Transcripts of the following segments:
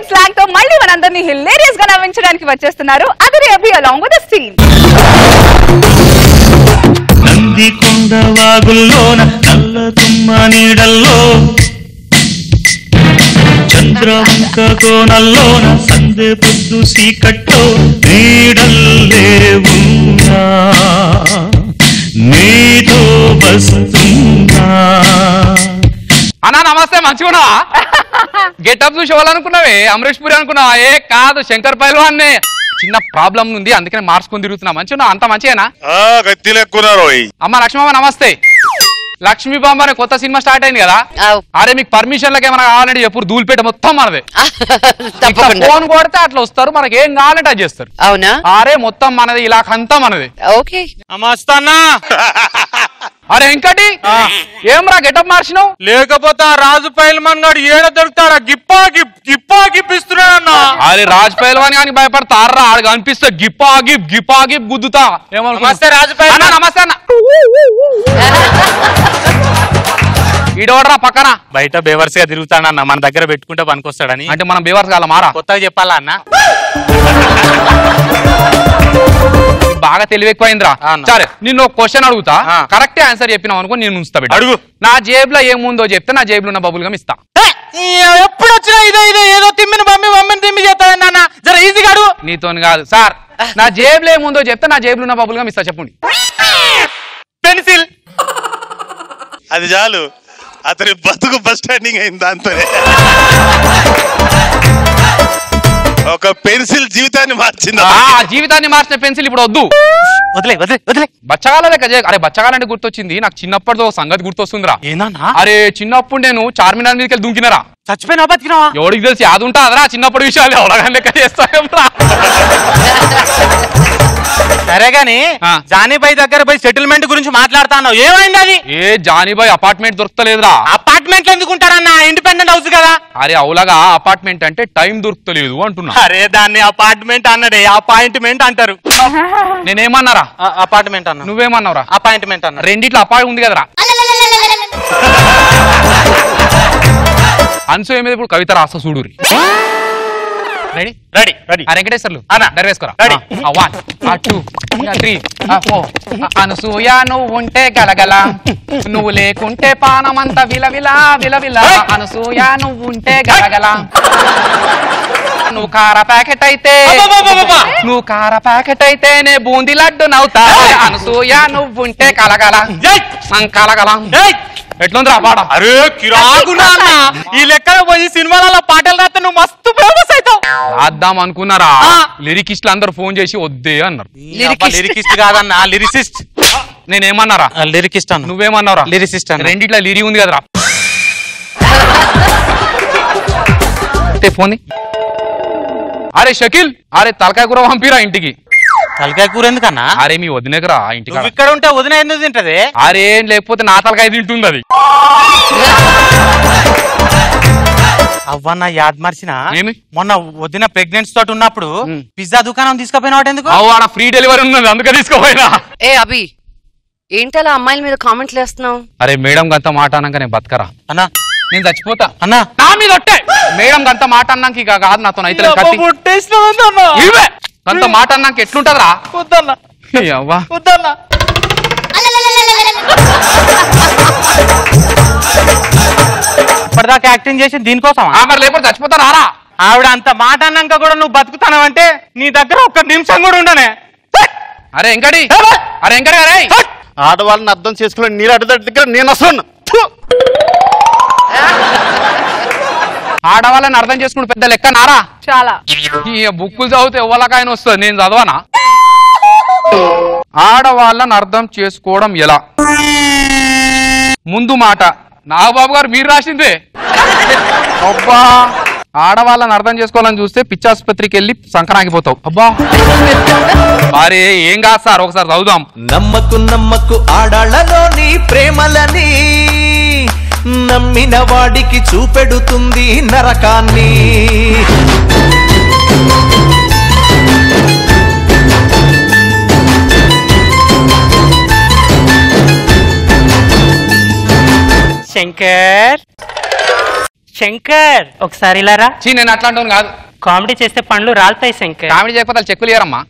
Hit slag తో మళ్ళీ మనందరినీ హిలేరియస్ గా నవ్వించడానికి వచ్చేస్తున్నారు Adhire Abhi along with the scene. Nandi Konda వాగుల్లోన నల్ల తుమ్మ నీడల్లో చంద్రవంక కోనల్లోన సందే పొద్దు సీకట్టో నీడల్లే ఉన్నా నీతో వస్తున్నా. అన్నా నమస్తే, మంచిగున్నా? గెటప్ చూసి ఎవరనుకున్నావే? అమరీష్ పురి అనుకున్నావా? ఏ కాదు, శంకర్ పైల్వాన్. చిన్న ప్రాబ్లం ఉంది, అందుకనే మార్చుకుని తిరుగుతున్నా. మంచిగా అంత మంచిగా అమ్మ లక్ష్మమ్మ నమస్తే. లక్ష్మీ బాంబ అనే కొత్త సినిమా స్టార్ట్ అయింది కదా, అరే మీకు పర్మిషన్లకి ఏమైనా కావాలంటే ఎప్పుడు ధూళిపేట మొత్తం మనదే. ఫోన్ కొడితే అట్లా వస్తారు, మనకి ఏం కావాలంటే అది చేస్తారు. అవునా? అరే మొత్తం మనది, ఇలాకంతా మనది. ఓకే నమస్తన్నా. అరే వెంకటి ఏమ్రా గెటప్ మార్చినావు? లేకపోతే రాజు పైల్మాన్ గారు ఏడ దొరుకుతారా? గిప్పా గిప్పిస్తున్నాడన్నా. అరే రాజు పైల్వాన్ గాని భయపడతారా? ఆడు కనిపిస్తే గిప్పా గిప్ గుద్దుతా. నమస్తే రాజు పైల్వాన్. నమస్తే అన్న. ఈడోడరా పక్కన బయట బేవర్స్ గా తిరుగుతాడన్న, మన దగ్గర పెట్టుకుంటే పనికొస్తాడని. అంటే మనం బేవర్స్ కాల మారా కొత్తగా చెప్పాలా అన్న? బాగా తెలివి ఎక్కువైందిరా. సరే నిన్ను ఒక క్వశ్చన్ అడుగుతా, కరెక్ట్ ఆన్సర్ చెప్పినావు అనుకో నేను ఉంచుతా. అడుగు. నా జేబులో ఏముందో చెప్తే నా జేబులో ఉన్న బబుల్ గమ్ ఇస్తా. ఎప్పుడు వచ్చినా ఇదే ఏదో తిమ్మిని మమ్మీని తిమ్మి చేస్తానన్న, జర ఈజీగా అడుగు. నీతోని కాదు సార్, నా జేబులో ఏముందో చెప్తే నా జేబులో ఉన్న బబుల్ గమ్ ఇస్తా. చెప్పండి. పెన్సిల్. అది చాలు, అతని బతుకు బస్ స్టాండింగ్ అయింది దాంతో. ఒక పెన్సిల్ జీవితాన్ని మార్చింది. జీవితాన్ని మార్చిన పెన్సిల్ ఇప్పుడు వద్దు. వదిలే వదిలే వదిలే. బచ్చగాల లెక్క. అరే బచ్చగాలంటే గుర్తొచ్చింది నాకు, చిన్నప్పటితో సంగతి గుర్తొస్తుందిరా. ఏనా? అరే చిన్నప్పుడు నేను చార్మినార్ మీదకి వెళ్ళి దుంకినరా. చచ్చిపోయినా బతికినావా? ఎవడికి తెలిసి అది ఉంటా అదరా, చిన్నప్పుడు విషయాలు ఎవడగాని లెక్క చేస్తారా. సరే గాని జానీబాయ్ దగ్గర పోయి సెటిల్మెంట్ గురించి మాట్లాడుతాను, ఏమైంది అది? ఏ జానీబాయ్ అపార్ట్మెంట్ దొరకలేదురా. అపార్ట్మెంట్ ఎందుకుంటారన్న, ఇండిపెండెంట్ హౌస్ కదా. అరే అవులాగా అపార్ట్మెంట్ అంటే టైం దొరుకుతలేదు అంటున్నా. అరే దాన్ని అపార్ట్మెంట్ అన్నడే, అపాయింట్మెంట్ అంటారు. నేనేమన్నారా? అపార్ట్మెంట్ అన్న. నువ్వేమన్నావురా? అపాయింట్మెంట్ అన్న. రెండిట్లో అపాయింట్ ఉంది కదరా. అన్సూయ మీద ఇప్పుడు కవిత రాస్తా చూడురి. Ready ready ready. వెంకటేశ్వర్లు అన్న డర్వేసుకోరా. రెడీ. 1 2 3 4. అనసూయ నువ్వు ఉంటే గలగల, నువ్వు లేకుంటే పానమంత విలవిల విలవిల. అనసూయ నువ్వు ఉంటే గలగల, నువ్వు కార ప్యాకెట్ అయితే నే బూందీ లడ్డు నవ్వుతా. అనసూయ నువ్వు ఉంటే కలగల కలగల. ఎట్లుందిరా పాట? అరే కిరాకున్నా, ఈ లెక్కన పోయి సినిమాలలో పాటలు రాస్తే నువ్వు మస్తు ఫేమస్ అవుతావు. రాద్దాం అనుకున్నారా? లిరికిస్టులు అందరు ఫోన్ చేసి వద్దే అన్నారు. లిరికిస్ట్ కాదన్నా, లిరిసిస్ట్. నేనేమన్నారా? లిరికిస్ట్ అన్న. నువ్వేమన్నారా? లిరిసిస్ట్ అన్న. రెండిట్లా లిరి ఉంది కదరా. ఫోన్. అరే షకిల్, అరే తలకాయ కూర పంపిరా ఇంటికి. తలకాయ కూర ఎందుకన్నా? అరే మీ వదినకరా ఇంటికి. ఇక్కడ ఉంటే వదిన ఎందుకు తింటది? అరే లేకపోతే నా తలకాయ తింటుంది అది. అవ్వన్న యాద్ మార్చిన, మొన్న వదిన ప్రెగ్నెన్సీ తోటి ఉన్నప్పుడు పిజ్జా దుకాణం తీసుకుపోయినావు ఎందుకు? ఆడ ఫ్రీ డెలివరీ ఉన్నది అందుకే తీసుకోపోయినా. ఏ అభి, ఏంటలా అమ్మాయిల మీద కామెంట్లు వేస్తున్నావు? అరే మేడం గంత మాట అన్నాక నేను బతకరా అన్నా, నేను చచ్చిపోతా అన్నా. నా మీద ఒట్టే. మేడం గంత మాట అన్నాక ఇక కాదు నాతో అయితే అంత మాట అన్నాక ఎట్లుంటదిరా? వద్దన్నా అవ్వా వద్దన్నా. ఇప్పటిదాకా యాక్టింగ్ చేసి దీనికోసం మరి లేకపోతే చచ్చిపోతాను ఆరా. ఆవిడ అంత మాట అన్నాక కూడా నువ్వు బతుకుతానంటే నీ దగ్గర ఒక్క నిమిషం కూడా ఉండనే. అరే వెంకటి, అరే వెంకటి అరే, ఆడవాళ్ళని అర్థం చేసుకుని నీరు అడ్డ దగ్గర నేను అసలు ఆడవాళ్ళని అర్థం చేసుకుని పెద్ద లెక్క నారా. చాలా ఈ బుక్కులు చదివితే ఎవరికైనా వస్తుంది, నేను చదవనా? ఆడవాళ్ళని అర్థం చేసుకోవడం ఎలా? ముందు మాట నాగబాబు గారు మీరు రాసిందే. అబ్బా, ఆడవాళ్ళని అర్థం చేసుకోవాలని చూస్తే పిచ్చాసుపత్రికి వెళ్ళి సంకరాగిపోతావు. అబ్బా మరి ఏం కాదు సార్, ఒకసారి చదువుదాం. నమ్మకు ఆడాళ్ళలోని ప్రేమలని, నమ్మిన వాడికి చూపెడుతుంది నరకాన్ని. శంకర్ శంకర్ ఒకసారి ఇలారా. నేను అట్లాంటి కాదు. కామెడీ చేస్తే పండ్లు రాలుతాయి శంకర్. కామెడీ చేయకపోతే చెక్కులు ఇయ్యరమ్మా.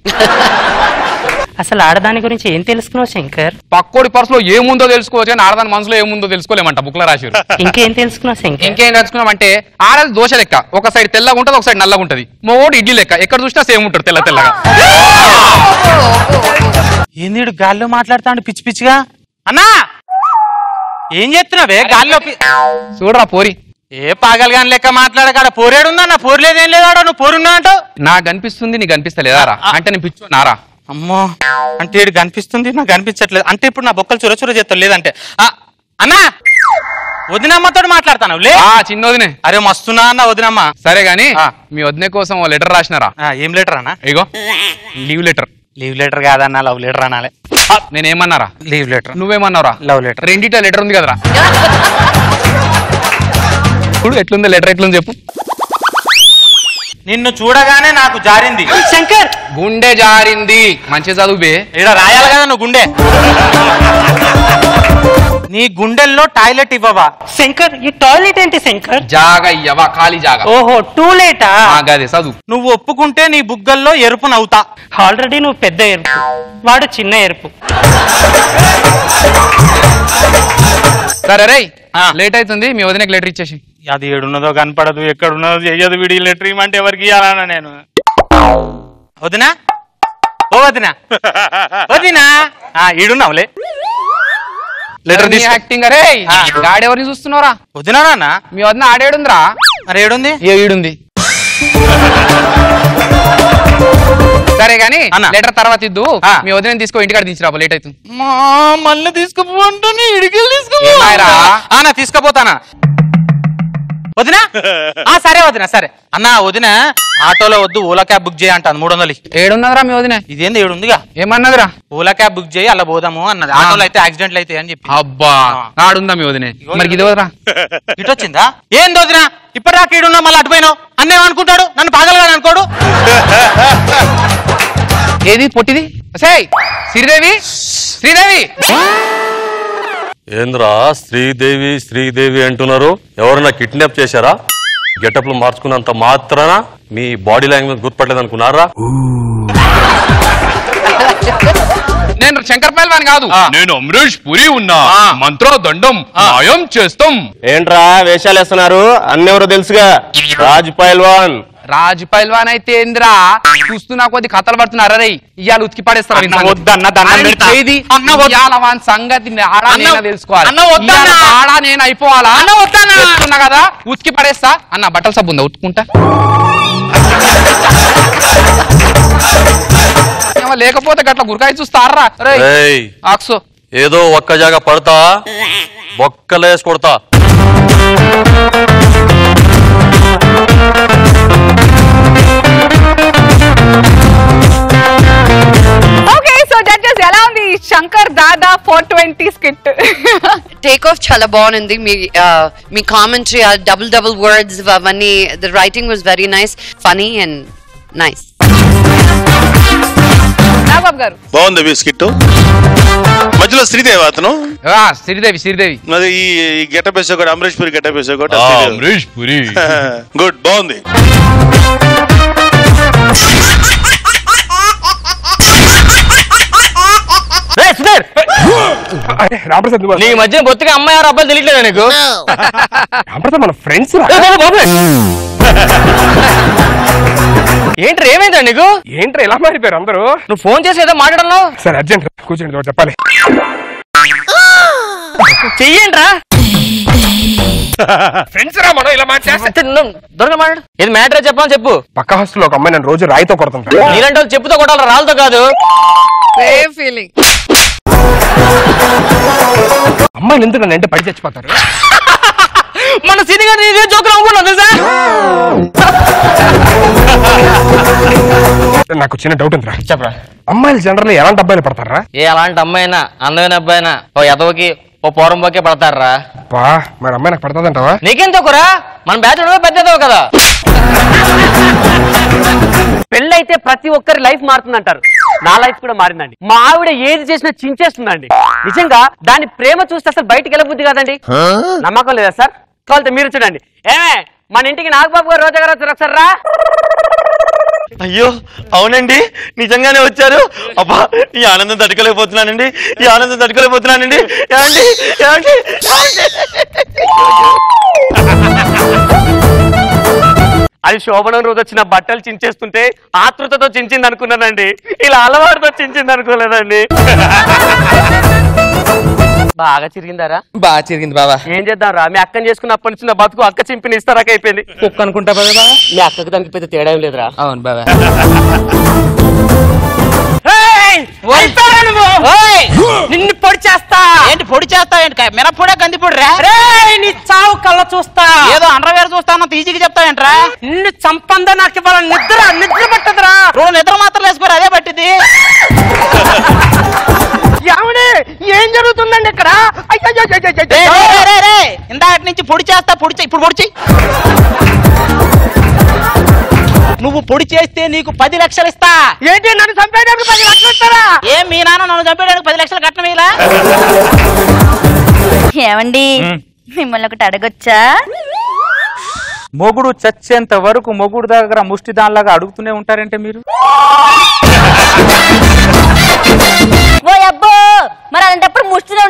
అసలు ఆడదాని గురించి ఏం తెలుసుకున్నావు శంకర్? పక్కోడి పర్సులో ఏముందో తెలుసుకోవచ్చు కానీ ఆడదాని మనసులో ఏముందో తెలుసుకోలేమంట బుక్ లో రాశారు. ఇంకేం తెలుసుకున్నావు శంకర్? ఇంకేం తెలుసుకున్నాం అంటే ఆడది దోశ లెక్క, ఒక సైడ్ తెల్లగా ఉంటది, ఒక సైడ్ నల్లగా ఉంటది. మోడు ఇడ్లీ లెక్క, ఎక్కడ చూసినా సేమ్ ఉంటాడు తెల్ల తెల్లగా. ఏంది గాల్లో మాట్లాడుతాడు పిచ్చి పిచ్చిగా? అన్నా ఏం చేస్తున్నావే గాల్లో? చూడరా పోరి. ఏ పాగలగాని లెక్క మాట్లాడకాడ పోరేడుందా? నా పోరలేదేం లేదాడా? నువ్వు పోరున్నా అంటావు. నాకు కనిపిస్తుంది నీకు కనిపిస్తలేదారా? అంటే నేను పిచ్చు నారా? అమ్మో అంటే ఇడు కనిపిస్తుంది నాకు కనిపించట్లేదు అంటే ఇప్పుడు నా బొక్కలు చురచుర చేస్తాను. లేదంటే అన్నా వదినమ్మతో మాట్లాడతాను లే. చిన్నోదినే. అరే మస్తున్నా అన్న వదినమ్మ. సరే గాని మీ వదినే కోసం ఓ లెటర్ రాసినారా? ఏం లెటర్ అన్నా? ఇగో లీవ్ లెటర్. లీవ్ లెటర్ కాదన్నా లవ్ లెటర్ అనాలే. నేనేమన్నారా? Leave letter. నువ్వేమన్నారా? Love letter. రెండిట లెటర్ ఉంది కదరా. ఇప్పుడు ఎట్లుంది లెటర్? ఎట్లుంది చెప్పు. నిన్ను చూడగానే నాకు జారింది శంకర్. గుండె జారింది. మంచి చదువుబే. ఇక్కడ రాయాలి కదా నువ్వు గుండె. నీ గుండెల్లో టాయిలెట్ ఇవ్వవా? శంకర్ ఈ టాయిలెట్ ఏంటి శంకర్? జాగా ఇవ్వవా? ఖాళీ జాగా. ఓహో టూలేటా? గదే చదువు. నువ్వు ఒప్పుకుంటే నీ బుగ్గల్లో ఎరుపు నవ్వుతా. ఆల్రెడీ నువ్వు పెద్ద ఎరుపు, వాడు చిన్న ఎరుపు. సరే రే లేట్ అవుతుంది, మీ వదినకి లెటర్ ఇచ్చేసి. అది ఏడున్నదో కనపడదు, ఎక్కడున్నదో చెయ్యదు. వీడి లెటర్ ఇవ్వమంటే ఎవరికి ఇవ్వాలన్నా నేను? వదినా ఓ వదినా వదినా ఈడున్నావులే. లెటర్ తీసి యాక్టింగ్. అరే గాడెవరిని చూస్తున్నారా? వదినా మీ వదిన ఆడేడుందిరా? అరే ఏడుంది? ఈడుంది. సరే గాని లెటర్ తర్వాత ఇద్దు. మీ వదిన తీసుకో ఇంటికాడ తీసుకురా, లేట్ అవుతుంది. మళ్ళీ తీసుకుపోంటాను ఇడికి తీసుకుపోనా? తీసుకుపోతానా వదినా? సరే వదినా సరే. అన్నా వదిన ఆటోలో వద్దు ఓలా క్యాబ్ బుక్ చేయ అంటాను. 300. ఏడున్నదిరా మీ వదిన? ఇదేంది ఏడుందిగా. ఏమన్నదిరా? ఓలా క్యాబ్ బుక్ చేయి అలా పోదాము అన్నది. ఆటోలో అయితే యాక్సిడెంట్లు అయితే అని చెప్పి. అబ్బా ఆడుందా మీ వదిన? మరి ఇది వదరా. ఇటు వచ్చిందా? ఏంది వదినా ఇప్పటిదాకా ఈడున్నా మళ్ళీ అటుపోయినావు? అన్నేమనుకుంటాడు? నన్ను పాగలగా అనుకోడు. ఏది పొట్టిది? శ్రీదేవి శ్రీదేవి. ఏంద్రా శ్రీదేవి శ్రీదేవి అంటున్నారు? ఎవరన్నా కిడ్నాప్ చేశారా? గెటప్లు మార్చుకున్నంత మాత్రాన మీ బాడీ లాంగ్వేజ్ గుర్తుపట్టలేదు అనుకున్నారా? నేను శంకర్ పైల్వాన్ కాదు, నేను అమరీష్ పురి ఉన్నా. మంత్ర దండం మాయం చేస్తాం. ఏంట్రా వేషాలు వేస్తున్నారు? అన్నెవరో తెలుసుగా, రాజ్ పైల్వాన్. రాజ్ పైల్వాన్ అయితే ఏంద్రా చూస్తున్నా కొద్ది కథలు పడుతున్నారు. అరే ఇవాళ ఉతికి పడేస్తారు సంగతి తెలుసుకోవాలి. ఆడా నేను అయిపోవాలా చెప్తున్నా కదా, ఉతికి పడేస్తా అన్న. బట్టల సబ్బు ఉందా ఉతుకుంటా? లేకపోతే గట్ల గురకాయ చూస్తారా? ఆక్సో ఏదో ఒక్క జాగా పడతా బొక్కలేసి కొడతా. ఎలా ఉంది Shankar Dada 420 skit? Take off చాలా బాగుంది. మీ కామెంటరీ డబుల్ వర్డ్స్ అవన్నీ, the writing was very nice, funny and nice. Nagababu garu బాగుంది స్కిట్. మధ్యలో శ్రీదేవి అతను. శ్రీదేవి మరి ఈ గెటప్ వేసే కూడా అమరీష్ పురి గెటప్ వేసే కూడా అమరీష్ పురి. గుడ్ బాగుంది. నీ మధ్య బొత్తిగా అమ్మాయి ఆరు అబ్బాయిలు తెలియట్లేదా నీకు? మన ఫ్రెండ్స్. ఏంట్రా ఏమైందా నీకు? ఏంట్రా ఎలా మారిపోయారు అందరూ? నువ్వు ఫోన్ చేసి ఏదో మాట్లాడలో. సరే అర్జెంట్ కూర్చోండి చెప్పాలి. చెయ్యండి ఫ్రెండ్స్ రా మనం ఇలా మాట్లాడు. ఏది మ్యాటర్ చెప్పాలని చెప్పు. పక్క హాస్టల్లో ఒక అమ్మాయి నన్ను రోజు రాయితో కొడుతుంటా. నీలాంటి వాళ్ళు చెప్పుతో కొట్టాలి, రాళ్ళతో కాదు. ఫీలింగ్. అమ్మాయిలు ఎందుకు నన్ను అంటే పడి చచ్చిపోతారు? మన సినిమా ఇదే జోకులు అనుకున్నాను తెలుసా? నాకు చిన్న డౌట్ ఉందిరా. చెప్పరా. అమ్మాయిలు జనరల్ ఎలాంటి అబ్బాయిలు పడతారా? ఏ అలాంటి అమ్మాయినా అందమైన అబ్బాయినా ఓ ఎదవకి ఓ పోరంబోకే పడతారా? మరి అమ్మాయి నాకు పడుతుందంటావా? నీకేం తక్కువరా, మన బ్యాచ్ పెద్దదో కదా. పెళ్ళైతే ప్రతి ఒక్కరి లైఫ్ మారుతుందంటారు. నా లైఫ్ కూడా మారిందండి. మా ఆవిడ ఏది చేసినా చించేస్తుందండి. నిజంగా దాని ప్రేమ చూస్తే అసలు బయటికి వెళ్ళబుద్ధి కాదండి. నమ్మకం లేదా సార్? కావాలంటే మీరు చూడండి. ఏమే మన ఇంటికి నాగబాబు గారు రోజా గారు వచ్చారు, ఒకసారి రా. అయ్యో అవునండి, నిజంగానే వచ్చారు. అబ్బా ఈ ఆనందం తట్టుకోలేకపోతున్నానండి, ఈ ఆనందం తట్టుకోలేకపోతున్నానండి. ఏమండి ఏమండి అది శోభనం రోజు వచ్చిన బట్టలు చించేస్తుంటే ఆతృతతో చించింది అనుకున్నానండి, ఇలా అలవాటుతో చించింది అనుకోలేదండి. బాగా చిరిగిందారా? బాగా చిరిగింది బాబా. ఏం చేద్దాం రా, మీ అక్కని చేసుకున్న అప్పటి నుంచి నా బతుకు అక్క చింపిని ఇస్తారాక అయిపోయింది. కుక్క అనుకుంటా బాబా. మీ అక్కకి దానికి పెద్ద తేడా ఏం లేదురా. అవును బాబా. నిన్ను పొడి చేస్తా. ఏంటి పొడి చేస్తావు? ఏంటి మినప్పొడే కంది పొడి రా? నీ చావు కళ్ళ చూస్తా. ఏదో అండర్వేర్ చూస్తాను ఈజీగా చెప్తావేంట్రా? నిన్ను చంపందా నాకు ఇవ్వాల నిద్ర పట్టదురా. రెండు నిద్ర మాత్రం వేసుకోరు అదే పట్టింది. ఏం జరుగుతుందండి ఇక్కడ? ఇందాక నుంచి పొడి చేస్తా ఇప్పుడు పొడి. నువ్వు పొడి చేస్తే నీకు 10 లక్షలు ఇస్తా. ఏంటి నన్ను చంపేయడానికి 10 లక్షలు ఇస్తారా? ఏం మీ నాన్న నన్ను చంపేయడానికి 10 లక్షలు కట్టడం ఇలా? ఏమండి మిమ్మల్ని ఒకటి అడగొచ్చా? మొగుడు చచ్చేంత వరకు మొగుడు దగ్గర ముష్టి దానిలాగా అడుగుతూనే ఉంటారంటే మీరు? ఓ అబ్బో, మరి అలాంటప్పుడు ముష్టిలో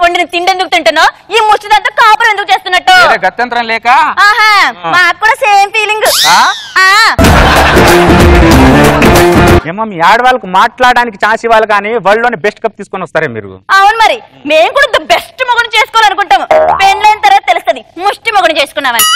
వండిన తిండి ఎందుకు తింటానో, ఈ ముష్టి దాంతో కాపురం ఎందుకు చేస్తున్నట్టు? గత్యంతరం లేక? ఆహా, మాకు కూడా సేమ్ ఫీలింగ్. ఏమో మీ ఆడవాళ్ళకు మాట్లాడడానికి ఛాన్స్ ఇవ్వాలి కానీ వరల్డ్లోని బెస్ట్ కప్ తీసుకొని వస్తారే మీరు? అవును, మరి మేము కూడా ద బెస్ట్ మొగుడు చేసుకోవాలనుకుంటాము. పెళ్ళైన తర్వాత తెలుస్తుంది ముష్టి మొగుడు చేసుకున్నామని.